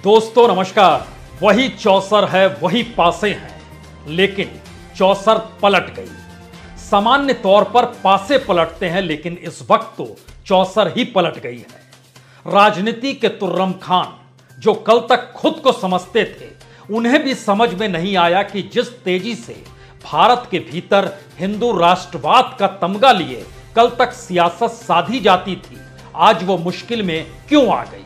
दोस्तों नमस्कार। वही चौसर है, वही पासे हैं, लेकिन चौसर पलट गई। सामान्य तौर पर पासे पलटते हैं, लेकिन इस वक्त तो चौसर ही पलट गई है। राजनीति के तुर्रम खान जो कल तक खुद को समझते थे, उन्हें भी समझ में नहीं आया कि जिस तेजी से भारत के भीतर हिंदू राष्ट्रवाद का तमगा लिए कल तक सियासत साधी जाती थी, आज वो मुश्किल में क्यों आ गई।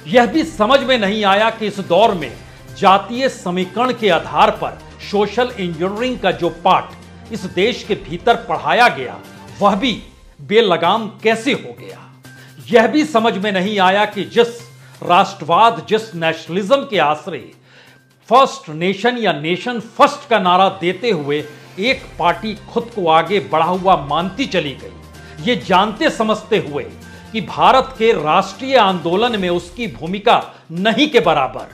यह भी समझ में नहीं आया कि इस दौर में जातीय समीकरण के आधार पर सोशल इंजीनियरिंग का जो पाठ इस देश के भीतर पढ़ाया गया, वह भी बेलगाम कैसे हो गया। यह भी समझ में नहीं आया कि जिस राष्ट्रवाद, जिस नेशनलिज्म के आश्रय फर्स्ट नेशन या नेशन फर्स्ट का नारा देते हुए एक पार्टी खुद को आगे बढ़ा हुआ मानती चली गई, ये जानते समझते हुए कि भारत के राष्ट्रीय आंदोलन में उसकी भूमिका नहीं के बराबर,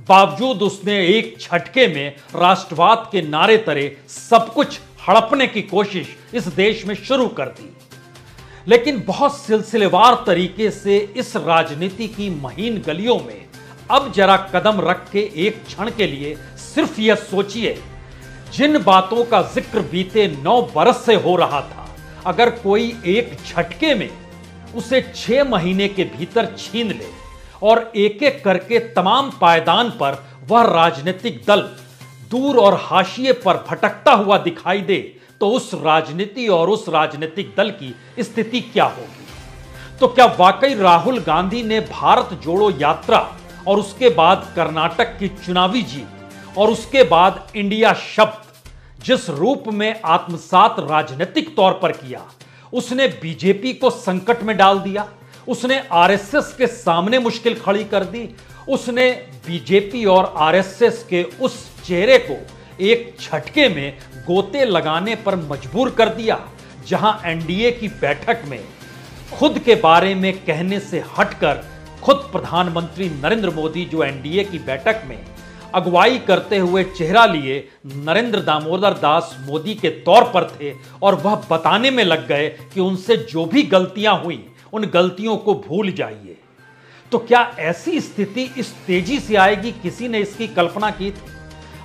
बावजूद उसने एक झटके में राष्ट्रवाद के नारे तले सब कुछ हड़पने की कोशिश इस देश में शुरू कर दी। लेकिन बहुत सिलसिलेवार तरीके से इस राजनीति की महीन गलियों में अब जरा कदम रख के एक क्षण के लिए सिर्फ यह सोचिए, जिन बातों का जिक्र बीते 9 बरस से हो रहा था, अगर कोई एक झटके में उसे 6 महीने के भीतर छीन ले और एक एक करके तमाम पायदान पर वह राजनीतिक दल दूर और हाशिए पर भटकता हुआ दिखाई दे, तो उस राजनीति और उस राजनीतिक दल की स्थिति क्या होगी। तो क्या वाकई राहुल गांधी ने भारत जोड़ो यात्रा और उसके बाद कर्नाटक की चुनावी जीत और उसके बाद इंडिया शब्द जिस रूप में आत्मसात राजनीतिक तौर पर किया, उसने बीजेपी को संकट में डाल दिया, उसने आरएसएस के सामने मुश्किल खड़ी कर दी, उसने बीजेपी और आरएसएस के उस चेहरे को एक झटके में गोते लगाने पर मजबूर कर दिया, जहां एनडीए की बैठक में खुद के बारे में कहने से हटकर खुद प्रधानमंत्री नरेंद्र मोदी जो एनडीए की बैठक में अगुवाई करते हुए चेहरा लिए नरेंद्र दामोदर दास मोदी के तौर पर थे, और वह बताने में लग गए कि उनसे जो भी गलतियां हुई उन गलतियों को भूल जाइए। तो क्या ऐसी स्थिति इस तेजी से आएगी, किसी ने इसकी कल्पना की थी।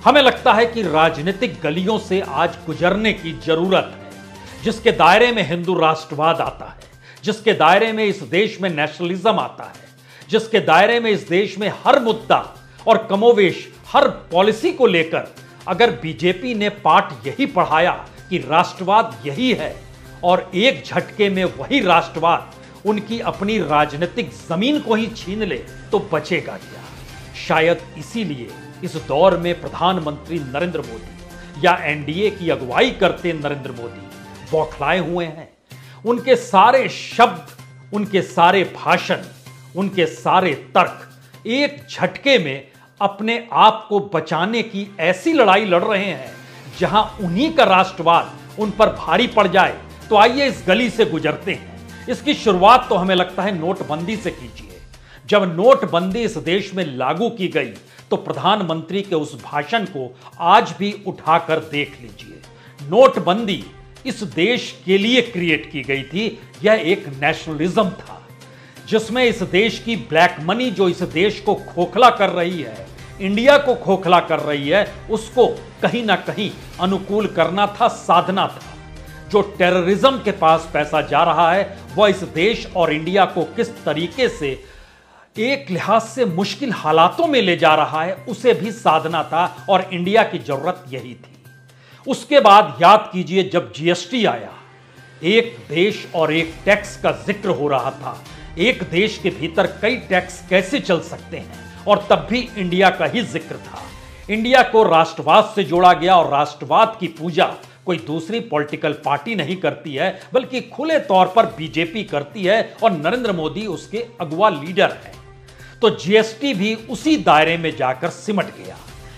हमें लगता है कि राजनीतिक गलियों से आज गुजरने की जरूरत है, जिसके दायरे में हिंदू राष्ट्रवाद आता है, जिसके दायरे में इस देश में नेशनलिज्म आता है, जिसके दायरे में इस देश में हर मुद्दा और कमोवेश हर पॉलिसी को लेकर अगर बीजेपी ने पाठ यही पढ़ाया कि राष्ट्रवाद यही है, और एक झटके में वही राष्ट्रवाद उनकी अपनी राजनीतिक जमीन को ही छीन ले, तो बचेगा क्या। शायद इसीलिए इस दौर में प्रधानमंत्री नरेंद्र मोदी या एनडीए की अगुवाई करते नरेंद्र मोदी बौखलाए हुए हैं। उनके सारे शब्द, उनके सारे भाषण, उनके सारे तर्क एक झटके में अपने आप को बचाने की ऐसी लड़ाई लड़ रहे हैं, जहां उन्हीं का राष्ट्रवाद उन पर भारी पड़ जाए। तो आइए इस गली से गुजरते हैं। इसकी शुरुआत तो हमें लगता है नोटबंदी से कीजिए। जब नोटबंदी इस देश में लागू की गई, तो प्रधानमंत्री के उस भाषण को आज भी उठाकर देख लीजिए। नोटबंदी इस देश के लिए क्रिएट की गई थी। यह एक नेशनलिज्म था, जिसमें इस देश की ब्लैक मनी जो इस देश को खोखला कर रही है, इंडिया को खोखला कर रही है, उसको कहीं ना कहीं अनुकूल करना था, साधना था। जो टेररिज्म के पास पैसा जा रहा है, वह इस देश और इंडिया को किस तरीके से एक लिहाज से मुश्किल हालातों में ले जा रहा है, उसे भी साधना था, और इंडिया की जरूरत यही थी। उसके बाद याद कीजिए, जब जीएसटी आया, एक देश और एक टैक्स का जिक्र हो रहा था। एक देश के भीतर कई टैक्स कैसे चल सकते हैं, और तब भी इंडिया का ही जिक्र था। इंडिया को राष्ट्रवाद से जोड़ा गया, और राष्ट्रवाद की पूजा कोई दूसरी पॉलिटिकल पार्टी नहीं करती है, बल्कि खुले तौर पर बीजेपी करती है, और नरेंद्र मोदी उसके अगुवा लीडर हैं। तो जीएसटी भी उसी दायरे में जाकर सिमट गया।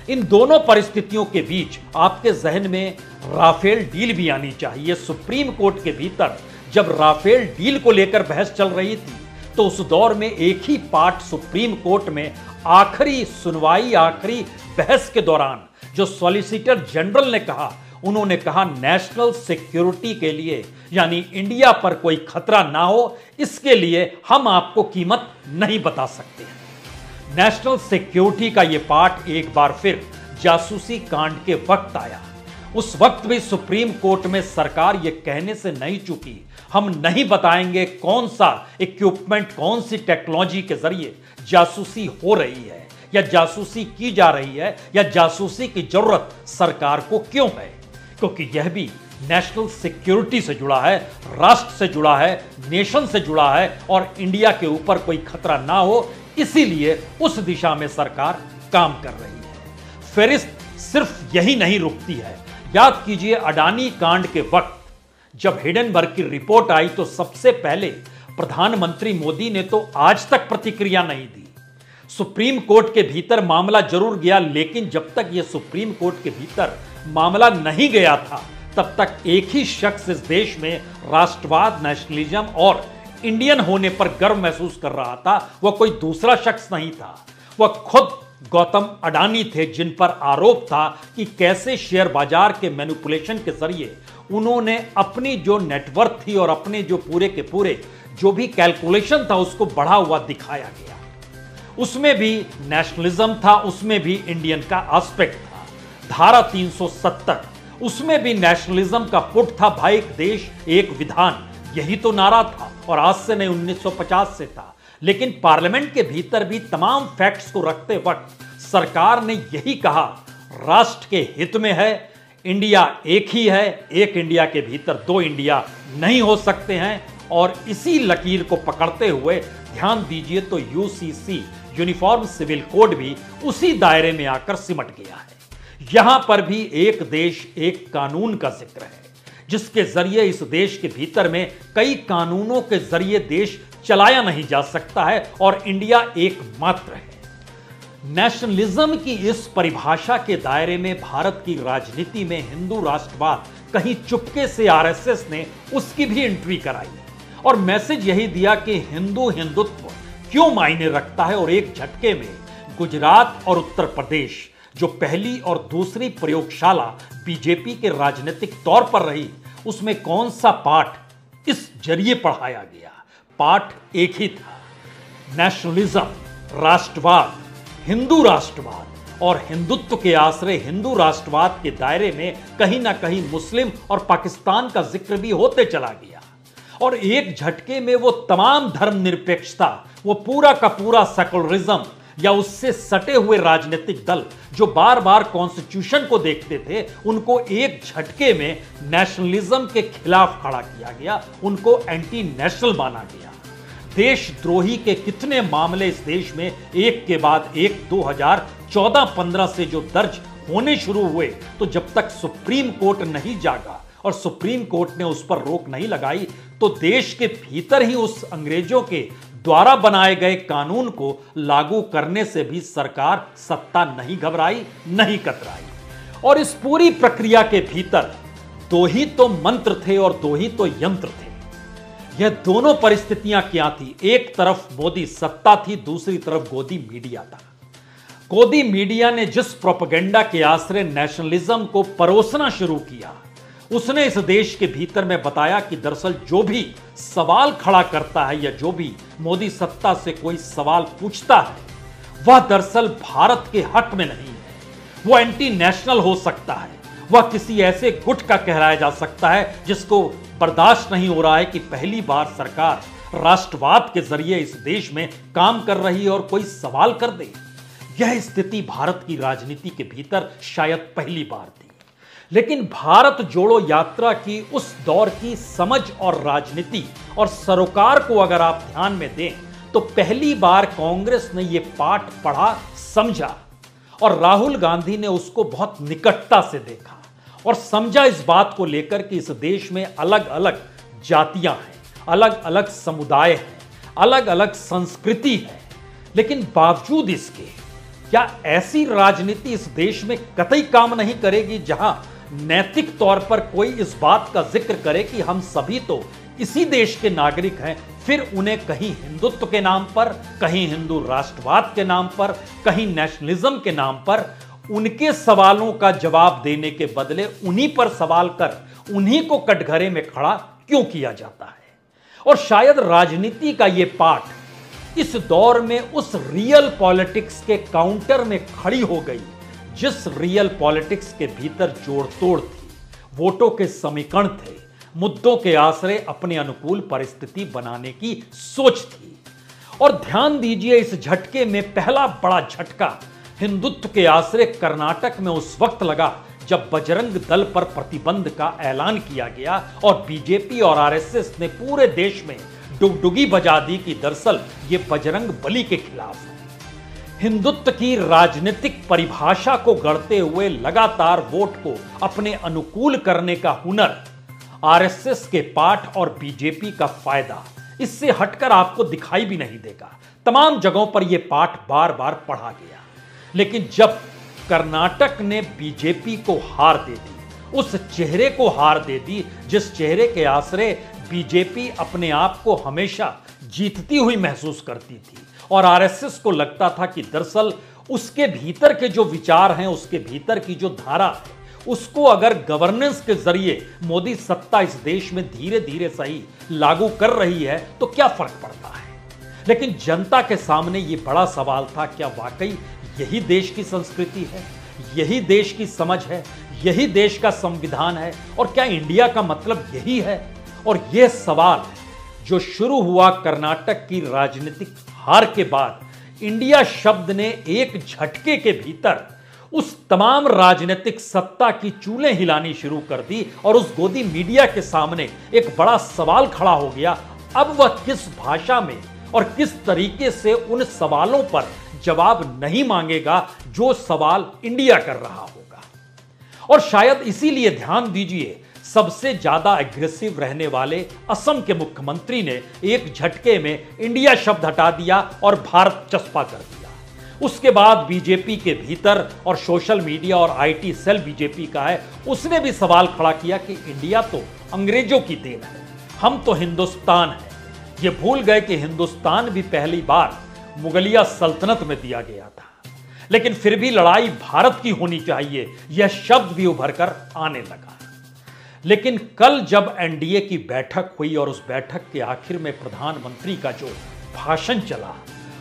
इन दोनों परिस्थितियों के बीच आपके जहन में राफेल डील भी आनी चाहिए। सुप्रीम कोर्ट के भीतर जब राफेल डील को लेकर बहस चल रही थी, तो उस दौर में एक ही पार्ट सुप्रीम कोर्ट में आखिरी सुनवाई, आखिरी बहस के दौरान जो सॉलिसिटर जनरल ने कहा, उन्होंने कहा नेशनल सिक्योरिटी के लिए, यानी इंडिया पर कोई खतरा ना हो, इसके लिए हम आपको कीमत नहीं बता सकते। नेशनल सिक्योरिटी का यह पार्ट एक बार फिर जासूसी कांड के वक्त आया। उस वक्त भी सुप्रीम कोर्ट में सरकार यह कहने से नहीं चूकी, हम नहीं बताएंगे कौन सा इक्विपमेंट, कौन सी टेक्नोलॉजी के जरिए जासूसी हो रही है या जासूसी की जा रही है या जासूसी की जरूरत सरकार को क्यों है, क्योंकि यह भी नेशनल सिक्योरिटी से जुड़ा है, राष्ट्र से जुड़ा है, नेशन से जुड़ा है और इंडिया के ऊपर कोई खतरा ना हो, इसीलिए उस दिशा में सरकार काम कर रही है। फेरिस्त सिर्फ यही नहीं रुकती है। याद कीजिए अडानी कांड के वक्त जब हिडेनबर्ग की रिपोर्ट आई तो सबसे पहले प्रधानमंत्री मोदी ने तो आज तक प्रतिक्रिया नहीं दी। सुप्रीम कोर्ट के भीतर मामला जरूर गया, लेकिन जब तक यह सुप्रीम कोर्ट के भीतर मामला नहीं गया था तब तक एक ही शख्स इस देश में राष्ट्रवाद, नेशनलिज्म और इंडियन होने पर गर्व महसूस कर रहा था। वह कोई दूसरा शख्स नहीं था, वह खुद गौतम अडानी थे, जिन पर आरोप था कि कैसे शेयर बाजार के मैनिपुलेशन के जरिए उन्होंने अपनी जो नेटवर्थ थी और अपने जो पूरे के पूरे जो भी कैलकुलेशन था उसको बढ़ा हुआ दिखाया गया। उसमें भी नेशनलिज्म था, उसमें भी इंडियन का एस्पेक्ट था। धारा 370 उसमें भी नेशनलिज्म का पुट था, भाई एक देश एक विधान, यही तो नारा था और आज से नहीं 1950 से था। लेकिन पार्लियामेंट के भीतर भी तमाम फैक्ट्स को रखते वक्त सरकार ने यही कहा, राष्ट्र के हित में है, इंडिया एक ही है, एक इंडिया के भीतर दो इंडिया नहीं हो सकते हैं। और इसी लकीर को पकड़ते हुए ध्यान दीजिए तो यूसीसी यूनिफॉर्म सिविल कोड भी उसी दायरे में आकर सिमट गया है। यहां पर भी एक देश एक कानून का जिक्र है, जिसके जरिए इस देश के भीतर में कई कानूनों के जरिए देश चलाया नहीं जा सकता है और इंडिया एकमात्र है। नेशनलिज्म की इस परिभाषा के दायरे में भारत की राजनीति में हिंदू राष्ट्रवाद कहीं चुपके से आरएसएस ने उसकी भी एंट्री कराई और मैसेज यही दिया कि हिंदू हिंदुत्व क्यों मायने रखता है। और एक झटके में गुजरात और उत्तर प्रदेश जो पहली और दूसरी प्रयोगशाला बीजेपी के राजनीतिक तौर पर रही, उसमें कौन सा पाठ इस जरिए पढ़ाया गया? पाठ एक ही था, नेशनलिज्म, राष्ट्रवाद, हिंदू राष्ट्रवाद और हिंदुत्व के आश्रय हिंदू राष्ट्रवाद के दायरे में कहीं ना कहीं मुस्लिम और पाकिस्तान का जिक्र भी होते चला गया। और एक झटके में वो तमाम धर्मनिरपेक्षता, वो पूरा का पूरा सेकुलरिज्म या उससे सटे हुए राजनीतिक दल जो बार बार कॉन्स्टिट्यूशन को देखते थे, उनको एक झटके में नेशनलिज्म के खिलाफ खड़ा किया गया, उनको एंटी नेशनल माना गया। देशद्रोही के कितने मामले इस देश में एक के बाद एक 2014-15 से जो दर्ज होने शुरू हुए, तो जब तक सुप्रीम कोर्ट नहीं जागा और सुप्रीम कोर्ट ने उस पर रोक नहीं लगाई तो देश के भीतर ही उस अंग्रेजों के द्वारा बनाए गए कानून को लागू करने से भी सरकार सत्ता नहीं घबराई, नहीं कतराई। और इस पूरी प्रक्रिया के भीतर दो ही तो मंत्र थे और दो ही तो यंत्र थे। यह दोनों परिस्थितियां क्या थी? एक तरफ मोदी सत्ता थी, दूसरी तरफ गोदी मीडिया था। गोदी मीडिया ने जिस प्रोपेगेंडा के आश्रय नेशनलिज्म को परोसना शुरू किया, उसने इस देश के भीतर में बताया कि दरअसल जो भी सवाल खड़ा करता है या जो भी मोदी सत्ता से कोई सवाल पूछता है, वह दरअसल भारत के हक में नहीं है, वह एंटी नेशनल हो सकता है, वह किसी ऐसे गुट का कहलाया जा सकता है जिसको बर्दाश्त नहीं हो रहा है कि पहली बार सरकार राष्ट्रवाद के जरिए इस देश में काम कर रही है और कोई सवाल कर दे। यह स्थिति भारत की राजनीति के भीतर शायद पहली बार थी। लेकिन भारत जोड़ो यात्रा की उस दौर की समझ और राजनीति और सरोकार को अगर आप ध्यान में दें तो पहली बार कांग्रेस ने यह पाठ पढ़ा, समझा और राहुल गांधी ने उसको बहुत निकटता से देखा और समझा इस बात को लेकर कि इस देश में अलग अलग जातियां हैं, अलग अलग समुदाय हैं, अलग अलग संस्कृति है, लेकिन बावजूद इसके क्या ऐसी राजनीति इस देश में कतई काम नहीं करेगी जहां नैतिक तौर पर कोई इस बात का जिक्र करे कि हम सभी तो इसी देश के नागरिक हैं, फिर उन्हें कहीं हिंदुत्व के नाम पर, कहीं हिंदू राष्ट्रवाद के नाम पर, कहीं नेशनलिज्म के नाम पर उनके सवालों का जवाब देने के बदले उन्हीं पर सवाल कर उन्हीं को कटघरे में खड़ा क्यों किया जाता है? और शायद राजनीति का यह पाठ इस दौर में उस रियल पॉलिटिक्स के काउंटर में खड़ी हो गई जिस रियल पॉलिटिक्स के भीतर जोड़ तोड़ थी, वोटों के समीकरण थे, मुद्दों के आश्रय अपने अनुकूल परिस्थिति बनाने की सोच थी। और ध्यान दीजिए, इस झटके में पहला बड़ा झटका हिंदुत्व के आश्रय कर्नाटक में उस वक्त लगा जब बजरंग दल पर प्रतिबंध का ऐलान किया गया और बीजेपी और आरएसएस ने पूरे देश में डुगडुगी बजा दी कि दरअसल ये बजरंग बली के खिलाफ है। हिंदुत्व की राजनीतिक परिभाषा को गढ़ते हुए लगातार वोट को अपने अनुकूल करने का हुनर, आरएसएस के पाठ और बीजेपी का फायदा, इससे हटकर आपको दिखाई भी नहीं देगा। तमाम जगहों पर यह पाठ बार बार पढ़ा गया। लेकिन जब कर्नाटक ने बीजेपी को हार दे दी, उस चेहरे को हार दे दी जिस चेहरे के आश्रय बीजेपी अपने आप को हमेशा जीतती हुई महसूस करती थी और आरएसएस को लगता था कि दरअसल उसके भीतर के जो विचार हैं, उसके भीतर की जो धारा है, उसको अगर गवर्नेंस के जरिए मोदी सत्ता इस देश में धीरे धीरे सही लागू कर रही है तो क्या फर्क पड़ता है। लेकिन जनता के सामने ये बड़ा सवाल था, क्या वाकई यही देश की संस्कृति है, यही देश की समझ है, यही देश का संविधान है और क्या इंडिया का मतलब यही है। और यह सवाल जो शुरू हुआ कर्नाटक की राजनीतिक हार के बाद, इंडिया शब्द ने एक झटके के भीतर उस तमाम राजनीतिक सत्ता की चूलें हिलानी शुरू कर दी और उस गोदी मीडिया के सामने एक बड़ा सवाल खड़ा हो गया। अब वह किस भाषा में और किस तरीके से उन सवालों पर जवाब नहीं मांगेगा जो सवाल इंडिया कर रहा होगा। और शायद इसीलिए ध्यान दीजिए, सबसे ज्यादा एग्रेसिव रहने वाले असम के मुख्यमंत्री ने एक झटके में इंडिया शब्द हटा दिया और भारत चस्पा कर दिया। उसके बाद बीजेपी के भीतर और सोशल मीडिया और आईटी सेल बीजेपी का है, उसने भी सवाल खड़ा किया कि इंडिया तो अंग्रेजों की देन है, हम तो हिंदुस्तान है। ये भूल गए कि हिंदुस्तान भी पहली बार मुगलिया सल्तनत में दिया गया था। लेकिन फिर भी लड़ाई भारत की होनी चाहिए, यह शब्द भी उभर कर आने लगा। लेकिन कल जब एनडीए की बैठक हुई और उस बैठक के आखिर में प्रधानमंत्री का जो भाषण चला,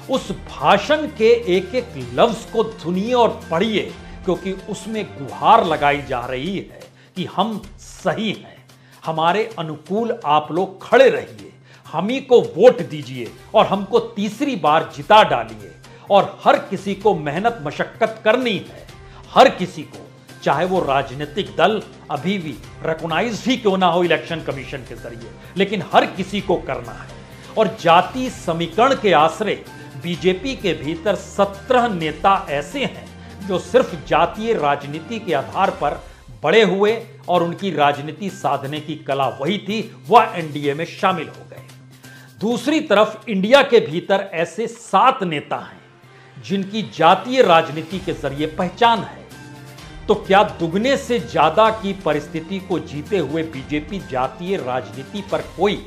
उस भाषण के एक एक लफ्ज को सुनिए और पढ़िए, क्योंकि उसमें गुहार लगाई जा रही है कि हम सही हैं, हमारे अनुकूल आप लोग खड़े रहिए, हम ही को वोट दीजिए और हमको तीसरी बार जिता डालिए। और हर किसी को मेहनत मशक्कत करनी है, हर किसी को, चाहे वो राजनीतिक दल अभी भी रिकॉग्नाइज ही क्यों ना हो इलेक्शन कमीशन के जरिए, लेकिन हर किसी को करना है। और जाति समीकरण के आश्रय बीजेपी के भीतर 17 नेता ऐसे हैं जो सिर्फ जातीय राजनीति के आधार पर बड़े हुए और उनकी राजनीति साधने की कला वही थी, वह एनडीए में शामिल हो गए। दूसरी तरफ इंडिया के भीतर ऐसे 7 नेता हैं जिनकी जातीय राजनीति के जरिए पहचान है। तो क्या दुगने से ज्यादा की परिस्थिति को जीते हुए बीजेपी जातीय राजनीति पर कोई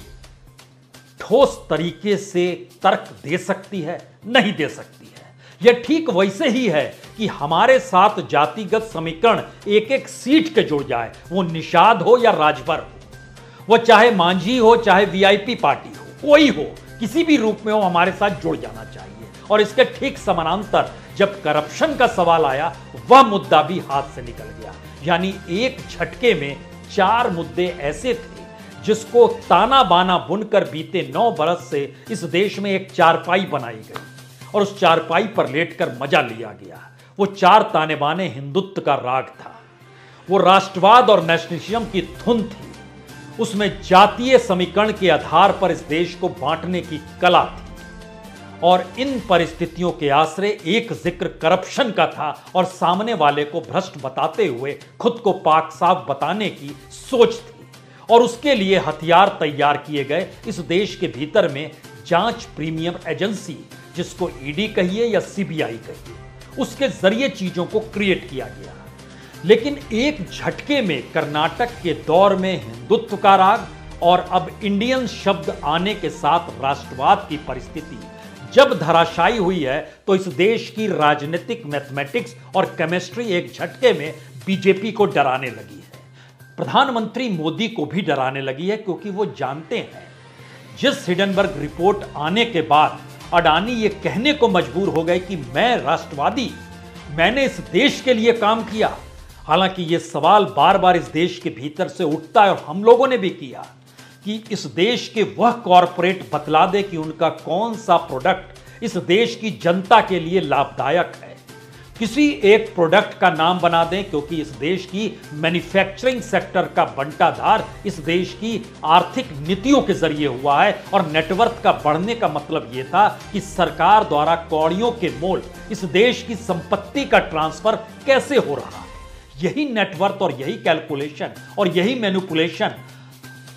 ठोस तरीके से तर्क दे सकती है? नहीं दे सकती है। यह ठीक वैसे ही है कि हमारे साथ जातिगत समीकरण एक एक सीट के जुड़ जाए, वो निषाद हो या राजभर हो, वो चाहे मांझी हो चाहे वीआईपी पार्टी हो, कोई हो, किसी भी रूप में हो, हमारे साथ जुड़ जाना चाहिए। और इसके ठीक समानांतर जब करप्शन का सवाल आया, वह मुद्दा भी हाथ से निकल गया। यानी एक झटके में 4 मुद्दे ऐसे थे जिसको ताना बाना बुनकर बीते 9 बरस से इस देश में एक चारपाई बनाई गई और उस चारपाई पर लेटकर मजा लिया गया। वो 4 ताने बाने हिंदुत्व का राग था, वो राष्ट्रवाद और नेशनलिज्म की धुन थी, उसमें जातीय समीकरण के आधार पर इस देश को बांटने की कला थी। और इन परिस्थितियों के आश्रय एक जिक्र करप्शन का था और सामने वाले को भ्रष्ट बताते हुए खुद को पाक साफ बताने की सोच थी। और उसके लिए हथियार तैयार किए गए। इस देश के भीतर में जांच प्रीमियम एजेंसी, जिसको ईडी कहिए या सीबीआई कहिए, उसके जरिए चीजों को क्रिएट किया गया। लेकिन एक झटके में कर्नाटक के दौर में हिंदुत्व का राग और अब इंडियन शब्द आने के साथ राष्ट्रवाद की परिस्थिति जब धराशायी हुई है, तो इस देश की राजनीतिक मैथमेटिक्स और केमिस्ट्री एक झटके में बीजेपी को डराने लगी है। प्रधानमंत्री मोदी को भी डराने लगी है, क्योंकि वो जानते हैं जिस हिडनबर्ग रिपोर्ट आने के बाद अडानी ये कहने को मजबूर हो गए कि मैं राष्ट्रवादी, मैंने इस देश के लिए काम किया। हालांकि ये सवाल बार बार इस देश के भीतर से उठता है और हम लोगों ने भी किया कि इस देश के वह कॉरपोरेट बतला दे कि उनका कौन सा प्रोडक्ट इस देश की जनता के लिए लाभदायक है। किसी एक प्रोडक्ट का नाम बना दें, क्योंकि इस देश की मैन्युफैक्चरिंग सेक्टर का बंटाधार इस देश की आर्थिक नीतियों के जरिए हुआ है और नेटवर्थ का बढ़ने का मतलब यह था कि सरकार द्वारा कौड़ियों के मोल इस देश की संपत्ति का ट्रांसफर कैसे हो रहा है। यही नेटवर्थ और यही कैलकुलेशन और यही मैनिपुलेशन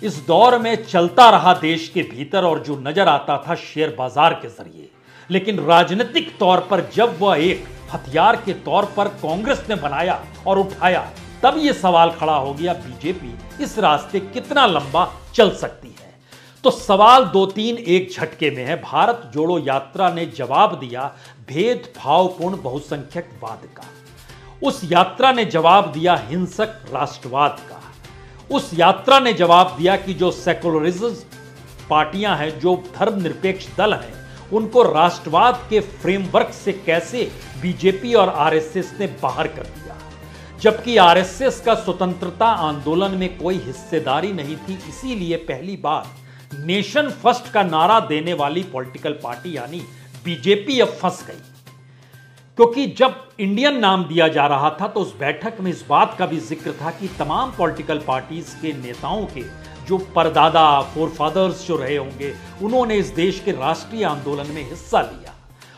इस दौर में चलता रहा देश के भीतर और जो नजर आता था शेयर बाजार के जरिए। लेकिन राजनीतिक तौर पर जब वह एक हथियार के तौर पर कांग्रेस ने बनाया और उठाया, तब यह सवाल खड़ा हो गया बीजेपी इस रास्ते कितना लंबा चल सकती है। तो सवाल 2-3 एक झटके में है। भारत जोड़ो यात्रा ने जवाब दिया भेदभावपूर्ण बहुसंख्यकवाद का, उस यात्रा ने जवाब दिया हिंसक राष्ट्रवाद का, उस यात्रा ने जवाब दिया कि जो सेकुलरिस्ट पार्टियां हैं, जो धर्मनिरपेक्ष दल हैं, उनको राष्ट्रवाद के फ्रेमवर्क से कैसे बीजेपी और आरएसएस ने बाहर कर दिया। जबकि आरएसएस का स्वतंत्रता आंदोलन में कोई हिस्सेदारी नहीं थी, इसीलिए पहली बार नेशन फर्स्ट का नारा देने वाली पॉलिटिकल पार्टी यानी बीजेपी अब फंस गई। क्योंकि जब इंडियन नाम दिया जा रहा था तो उस बैठक में इस बात का भी जिक्र था कि तमाम पॉलिटिकल पार्टीज के नेताओं के जो परदादा फोरफादर्स जो रहे होंगे, उन्होंने इस देश के राष्ट्रीय आंदोलन में हिस्सा लिया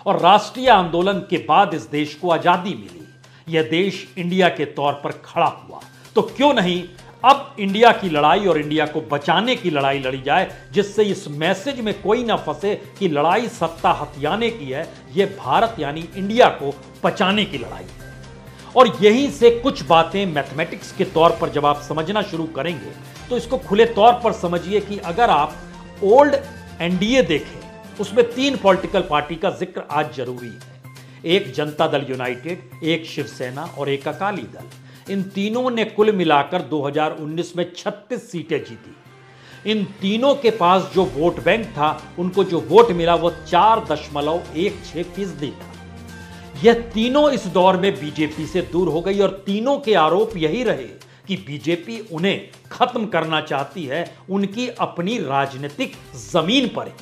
और राष्ट्रीय आंदोलन के बाद इस देश को आजादी मिली। यह देश इंडिया के तौर पर खड़ा हुआ। तो क्यों नहीं अब इंडिया की लड़ाई और इंडिया को बचाने की लड़ाई लड़ी जाए, जिससे इस मैसेज में कोई ना फंसे कि लड़ाई सत्ता हथियाने की है, यह भारत यानी इंडिया को बचाने की लड़ाई है। और यहीं से कुछ बातें मैथमेटिक्स के तौर पर जब आप समझना शुरू करेंगे तो इसको खुले तौर पर समझिए कि अगर आप ओल्ड एनडीए देखें, उसमें 3 पॉलिटिकल पार्टी का जिक्र आज जरूरी है। एक जनता दल यूनाइटेड, एक शिवसेना और एक अकाली दल। इन तीनों ने कुल मिलाकर 2019 में 36 सीटें जीती। इन तीनों के पास जो वोट बैंक था, उनको जो वोट मिला वो 4.16% था। यह तीनों इस दौर में बीजेपी से दूर हो गई और तीनों के आरोप यही रहे कि बीजेपी उन्हें खत्म करना चाहती है उनकी अपनी राजनीतिक जमीन पर ही।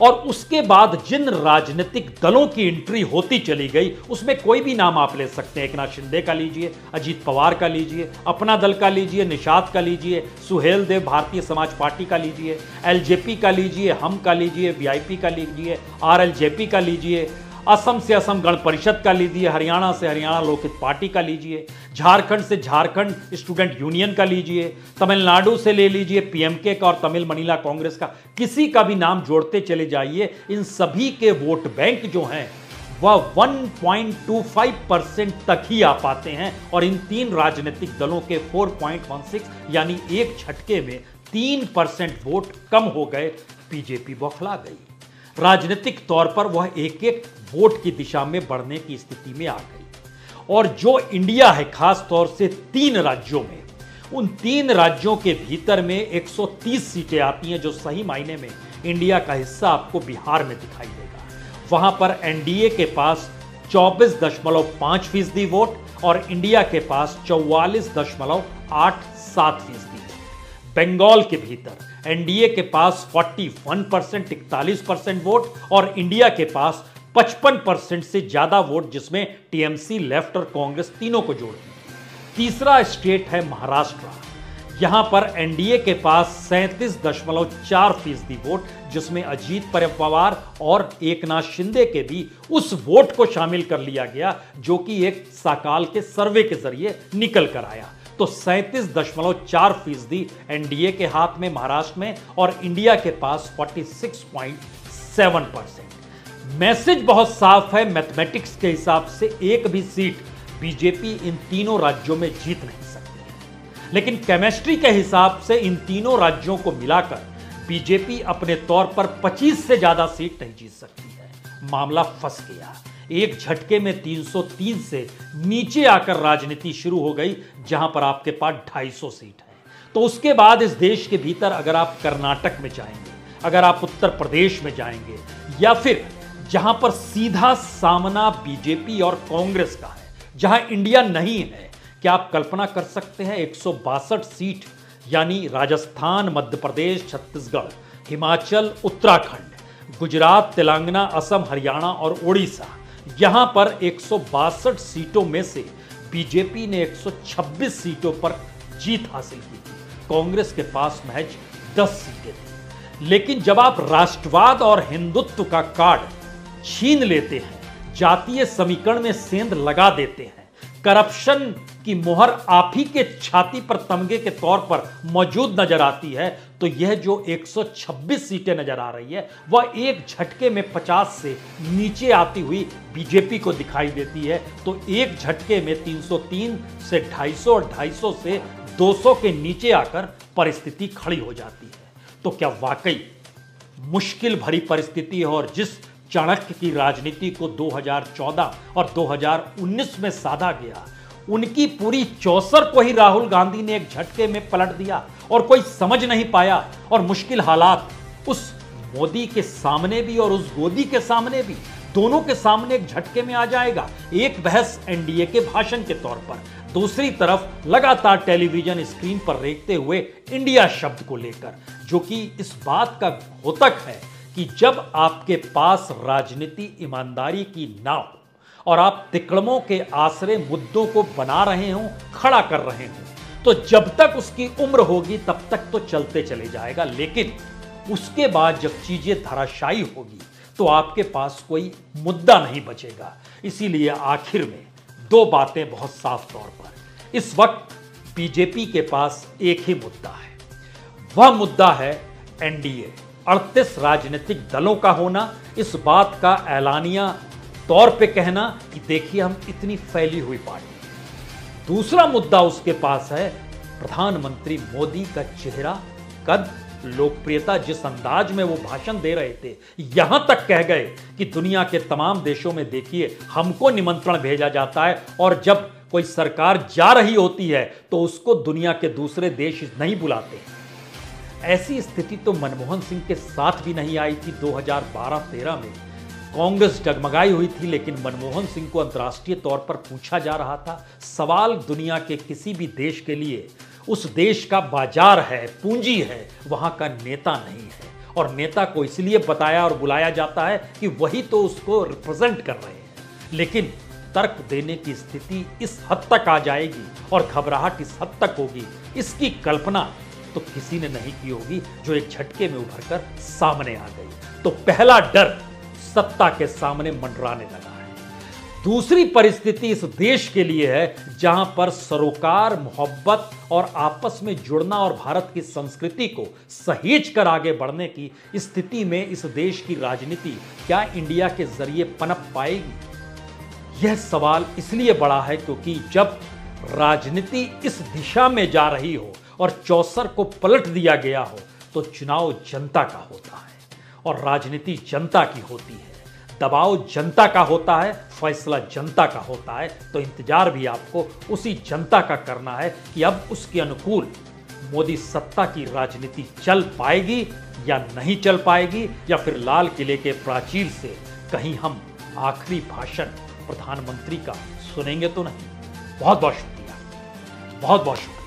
और उसके बाद जिन राजनीतिक दलों की एंट्री होती चली गई, उसमें कोई भी नाम आप ले सकते हैं। एकनाथ शिंदे का लीजिए, अजीत पवार का लीजिए, अपना दल का लीजिए, निषाद का लीजिए, सुहेल देव भारतीय समाज पार्टी का लीजिए, एलजेपी का लीजिए, हम का लीजिए, वीआईपी का लीजिए, आरएलजेपी का लीजिए, असम से असम गण परिषद का लीजिए, हरियाणा से हरियाणा लोकहित पार्टी का लीजिए, झारखंड से झारखंड स्टूडेंट यूनियन का लीजिए, तमिलनाडु से ले लीजिए पीएमके का और तमिल मनीला कांग्रेस का, किसी का भी नाम जोड़ते चले जाइए। इन सभी के वोट बैंक जो हैं वह 1.25% तक ही आ पाते हैं और इन 3 राजनीतिक दलों के 4.16 यानी एक झटके में 3% वोट कम हो गए। बीजेपी बौखला गई। राजनीतिक तौर पर वह एक एक वोट की दिशा में बढ़ने की स्थिति में आ गई। और जो इंडिया है खास तौर से 3 राज्यों में, उन 3 राज्यों के भीतर में 130 सीटें आती हैं, जो सही मायने में इंडिया का हिस्सा आपको बिहार में दिखाई देगा। वहां पर एनडीए के पास 24.5% वोट और इंडिया के पास 44.87%। बंगाल के भीतर एनडीए के पास 41% 41% वोट और इंडिया के पास 55% से ज्यादा वोट, जिसमें टीएमसी, लेफ्ट और कांग्रेस तीनों को जोड़ दिया। तीसरा स्टेट है महाराष्ट्र। यहां पर एनडीए के पास 37.4% वोट, जिसमें अजीत पवार और एकनाथ शिंदे के भी उस वोट को शामिल कर लिया गया जो कि एक साकाल के सर्वे के जरिए निकल कर आया। तो 37.4% एनडीए के हाथ में महाराष्ट्र में और इंडिया के पास 46.7%। मैसेज बहुत साफ है। मैथमेटिक्स के हिसाब से एक भी सीट बीजेपी इन तीनों राज्यों में जीत नहीं सकती है, लेकिन केमिस्ट्री के हिसाब से इन तीनों राज्यों को मिलाकर बीजेपी अपने तौर पर 25 से ज्यादा सीट नहीं जीत सकती है। मामला फंस गया। एक झटके में 303 से नीचे आकर राजनीति शुरू हो गई, जहां पर आपके पास 250 सीट है। तो उसके बाद इस देश के भीतर अगर आप कर्नाटक में जाएंगे, अगर आप उत्तर प्रदेश में जाएंगे या फिर जहां पर सीधा सामना बीजेपी और कांग्रेस का है, जहां इंडिया नहीं है? क्या आप कल्पना कर सकते हैं 162 सीट यानी राजस्थान, मध्य प्रदेश, छत्तीसगढ़, हिमाचल, उत्तराखंड, गुजरात, तेलंगाना, असम, हरियाणा और उड़ीसा, यहां पर 162 सीटों में से बीजेपी ने 126 सीटों पर जीत हासिल की थी। कांग्रेस के पास महज 10 सीटें थी। लेकिन जब आप राष्ट्रवाद और हिंदुत्व का कार्ड छीन लेते हैं, जातीय समीकरण में सेंध लगा देते हैं, करप्शन की मोहर आप ही के छाती पर तमगे के तौर पर मौजूद नजर आती है, तो यह जो 126 सीटें नजर आ रही है वह एक झटके में 50 से नीचे आती हुई बीजेपी को दिखाई देती है। तो एक झटके में 303 से 250 और 250 से 200 के नीचे आकर परिस्थिति खड़ी हो जाती है। तो क्या वाकई मुश्किल भरी परिस्थिति है? और जिस चाणक्य की राजनीति को 2014 और 2019 में साधा गया, उनकी पूरी चौसर को ही राहुल गांधी ने एक झटके में पलट दिया और कोई समझ नहीं पाया। और मुश्किल हालात उस मोदी के सामने भी और उस गोदी के सामने भी, दोनों के सामने एक झटके में आ जाएगा। एक बहस एनडीए के भाषण के तौर पर, दूसरी तरफ लगातार टेलीविजन स्क्रीन पर रेखते हुए इंडिया शब्द को लेकर, जो कि इस बात का द्योतक है कि जब आपके पास राजनीति ईमानदारी की ना हो और आप तिकड़मों के आसरे मुद्दों को बना रहे हों, खड़ा कर रहे हों, तो जब तक उसकी उम्र होगी तब तक तो चलते चले जाएगा। लेकिन उसके बाद जब चीजें धराशायी होगी तो आपके पास कोई मुद्दा नहीं बचेगा। इसीलिए आखिर में दो बातें बहुत साफ तौर पर, इस वक्त बीजेपी के पास एक ही मुद्दा है। वह मुद्दा है एनडीए, 38 राजनीतिक दलों का होना, इस बात का ऐलानिया तौर पे कहना कि देखिए हम इतनी फैली हुई पार्टी। दूसरा मुद्दा उसके पास है प्रधानमंत्री मोदी का चेहरा, कद, लोकप्रियता। जिस अंदाज में वो भाषण दे रहे थे, यहां तक कह गए कि दुनिया के तमाम देशों में देखिए हमको निमंत्रण भेजा जाता है, और जब कोई सरकार जा रही होती है तो उसको दुनिया के दूसरे देश नहीं बुलाते। ऐसी स्थिति तो मनमोहन सिंह के साथ भी नहीं आई थी। 2012-13 में कांग्रेस डगमगाई हुई थी, लेकिन मनमोहन सिंह को अंतर्राष्ट्रीय तौर पर पूछा जा रहा था। सवाल दुनिया के किसी भी देश के लिए उस देश का बाजार है, पूंजी है, वहां का नेता नहीं है। और नेता को इसलिए बताया और बुलाया जाता है कि वही तो उसको रिप्रेजेंट कर रहे हैं। लेकिन तर्क देने की स्थिति इस हद तक आ जाएगी और घबराहट इस हद तक होगी, इसकी कल्पना तो किसी ने नहीं की होगी, जो एक झटके में उभरकर सामने आ गई। तो पहला डर सत्ता के सामने मंडराने लगा है। दूसरी परिस्थिति इस देश के लिए है जहां पर सरोकार, मोहब्बत और आपस में जुड़ना और भारत की संस्कृति को सहेज कर आगे बढ़ने की स्थिति में इस देश की राजनीति क्या इंडिया के जरिए पनप पाएगी? यह सवाल इसलिए बड़ा है क्योंकि जब राजनीति इस दिशा में जा रही हो और चौसर को पलट दिया गया हो, तो चुनाव जनता का होता है और राजनीति जनता की होती है। दबाव जनता का होता है, फैसला जनता का होता है। तो इंतजार भी आपको उसी जनता का करना है कि अब उसके अनुकूल मोदी सत्ता की राजनीति चल पाएगी या नहीं चल पाएगी, या फिर लाल किले के प्राचीर से कहीं हम आखिरी भाषण प्रधानमंत्री का सुनेंगे तो नहीं। बहुत बहुत शुक्रिया, बहुत बहुत शुक्रिया।